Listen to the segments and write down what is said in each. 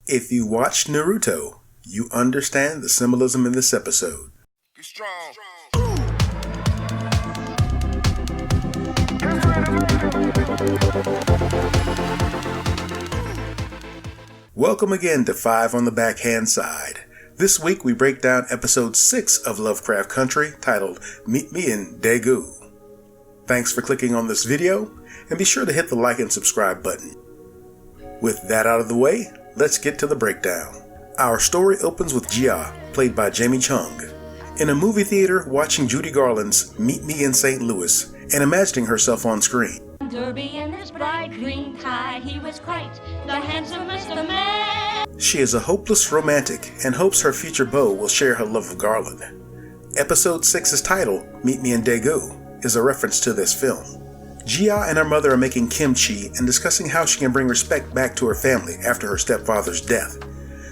If you watched Naruto, you understand the symbolism in this episode. Be strong. Welcome again to 5 on the Backhand Side. This week we break down episode 6 of Lovecraft Country, titled Meet Me in Daegu. Thanks for clicking on this video, and be sure to hit the like and subscribe button. With that out of the way, let's get to the breakdown. Our story opens with Jia, played by Jamie Chung, in a movie theater watching Judy Garland's Meet Me in St. Louis and imagining herself on screen. Derby in his bright green tie, he was quite the handsomest of men. She is a hopeless romantic and hopes her future beau will share her love of Garland. Episode 6's title, Meet Me in Daegu, is a reference to this film. Jia and her mother are making kimchi and discussing how she can bring respect back to her family after her stepfather's death.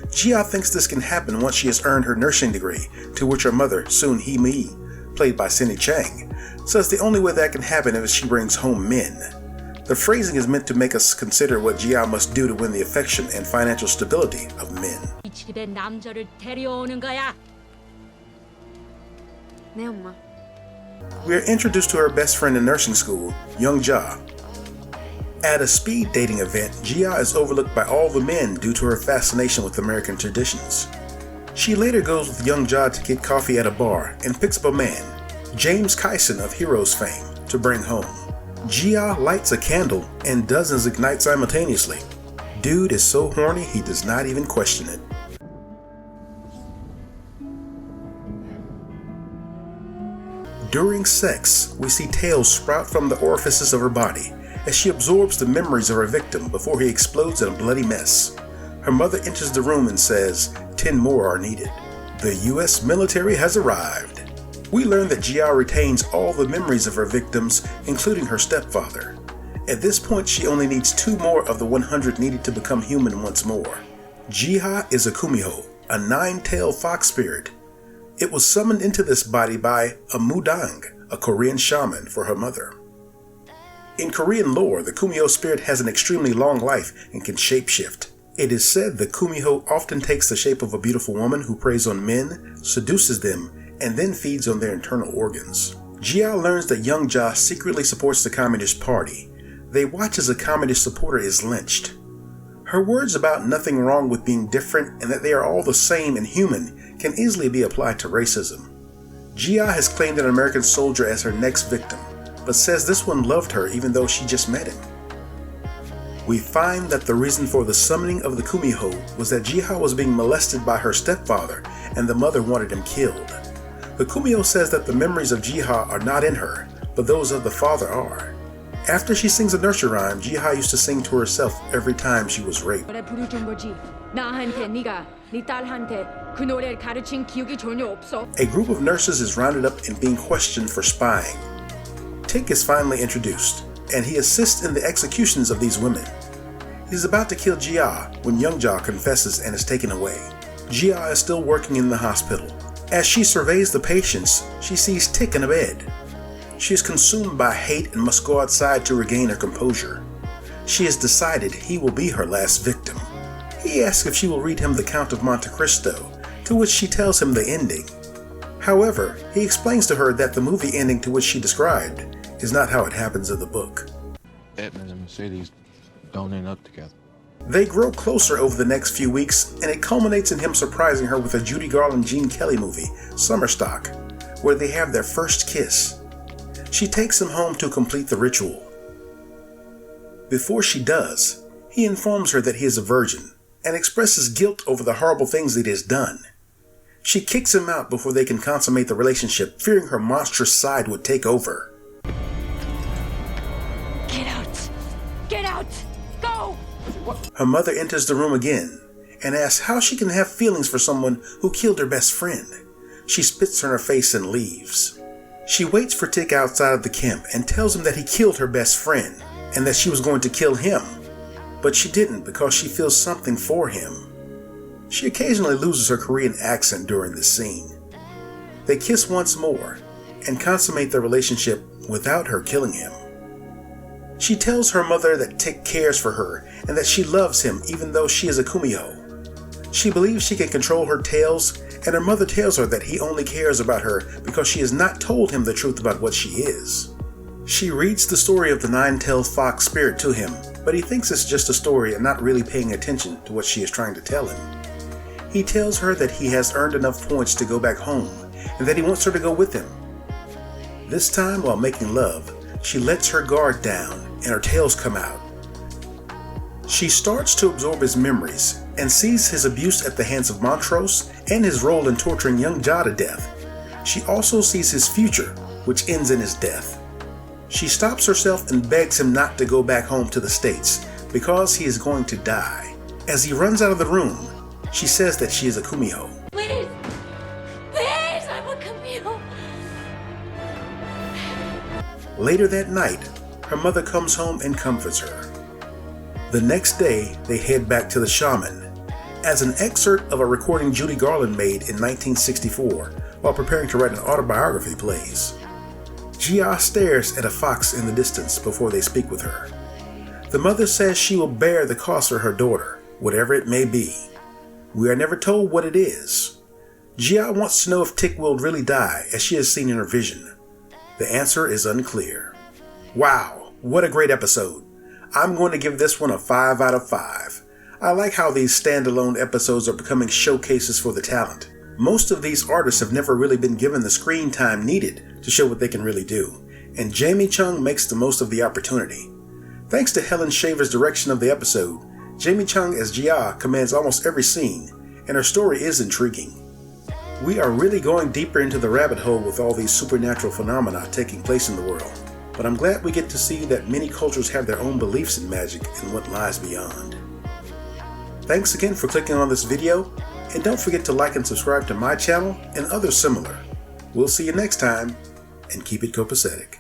Jia thinks this can happen once she has earned her nursing degree, to which her mother, Soon Hee Mi, played by Cindy Chang, says the only way that can happen is if she brings home men. The phrasing is meant to make us consider what Jia must do to win the affection and financial stability of men. We are introduced to her best friend in nursing school, Young Ja. At a speed dating event, Jia is overlooked by all the men due to her fascination with American traditions. She later goes with Young Ja to get coffee at a bar and picks up a man, James Kyson of Heroes fame, to bring home. Jia lights a candle and dozens ignite simultaneously. Dude is so horny he does not even question it. During sex, we see tails sprout from the orifices of her body as she absorbs the memories of her victim before he explodes in a bloody mess. Her mother enters the room and says 10 more are needed. The US military has arrived. We learn that Jia retains all the memories of her victims, including her stepfather. At this point, she only needs 2 more of the 100 needed to become human once more. Jia is a kumiho, a 9-tailed fox spirit. It was summoned into this body by a mudang, a Korean shaman, for her mother. In Korean lore, the kumiho spirit has an extremely long life and can shapeshift. It is said the kumiho often takes the shape of a beautiful woman who preys on men, seduces them, and then feeds on their internal organs. Jia learns that Young Ja secretly supports the Communist Party. They watch as a communist supporter is lynched. Her words about nothing wrong with being different and that they are all the same and human can easily be applied to racism. Jia has claimed an American soldier as her next victim, but says this one loved her even though she just met him. We find that the reason for the summoning of the kumiho was that Jia was being molested by her stepfather and the mother wanted him killed. The kumiho says that the memories of Jia are not in her, but those of the father are. After she sings a nursery rhyme, Jia used to sing to herself every time she was raped. A group of nurses is rounded up and being questioned for spying. Tik is finally introduced, and he assists in the executions of these women. He is about to kill Jia when Young Ja confesses and is taken away. Jia is still working in the hospital. As she surveys the patients, she sees Tik in a bed. She is consumed by hate and must go outside to regain her composure. She has decided he will be her last victim. He asks if she will read him The Count of Monte Cristo, to which she tells him the ending. However, he explains to her that the movie ending to which she described is not how it happens in the book. Edmund and Mercedes don't end up together. They grow closer over the next few weeks, and it culminates in him surprising her with a Judy Garland-Gene Kelly movie, Summer Stock, where they have their first kiss. She takes him home to complete the ritual. Before she does, he informs her that he is a virgin and expresses guilt over the horrible things that he has done. She kicks him out before they can consummate the relationship, fearing her monstrous side would take over. Get out! Get out! Go! Her mother enters the room again and asks how she can have feelings for someone who killed her best friend. She spits in her face and leaves. She waits for Tik outside of the camp and tells him that he killed her best friend and that she was going to kill him, but she didn't because she feels something for him. She occasionally loses her Korean accent during this scene. They kiss once more and consummate their relationship without her killing him. She tells her mother that Tik cares for her and that she loves him even though she is a kumiho. She believes she can control her tales, and her mother tells her that he only cares about her because she has not told him the truth about what she is. She reads the story of the nine-tailed fox spirit to him, but he thinks it's just a story and not really paying attention to what she is trying to tell him. He tells her that he has earned enough points to go back home, and that he wants her to go with him. This time, while making love, she lets her guard down and her tails come out. She starts to absorb his memories and sees his abuse at the hands of Montrose and his role in torturing young Ja to death. She also sees his future, which ends in his death. She stops herself and begs him not to go back home to the States because he is going to die. As he runs out of the room, she says that she is a Kumiho. Please, please, I'm a Camille. Later that night, her mother comes home and comforts her. The next day, they head back to the shaman. As an excerpt of a recording Judy Garland made in 1964 while preparing to write an autobiography plays. Jia stares at a fox in the distance before they speak with her. The mother says she will bear the cost for her daughter, whatever it may be. We are never told what it is. Jia wants to know if Tick will really die, as she has seen in her vision. The answer is unclear. Wow, what a great episode. I'm going to give this one a 5 out of 5. I like how these standalone episodes are becoming showcases for the talent. Most of these artists have never really been given the screen time needed to show what they can really do, and Jamie Chung makes the most of the opportunity. Thanks to Helen Shaver's direction of the episode, Jamie Chung as Jia commands almost every scene, and her story is intriguing. We are really going deeper into the rabbit hole with all these supernatural phenomena taking place in the world, but I'm glad we get to see that many cultures have their own beliefs in magic and what lies beyond. Thanks again for clicking on this video, and don't forget to like and subscribe to my channel and others similar. We'll see you next time, and keep it copacetic.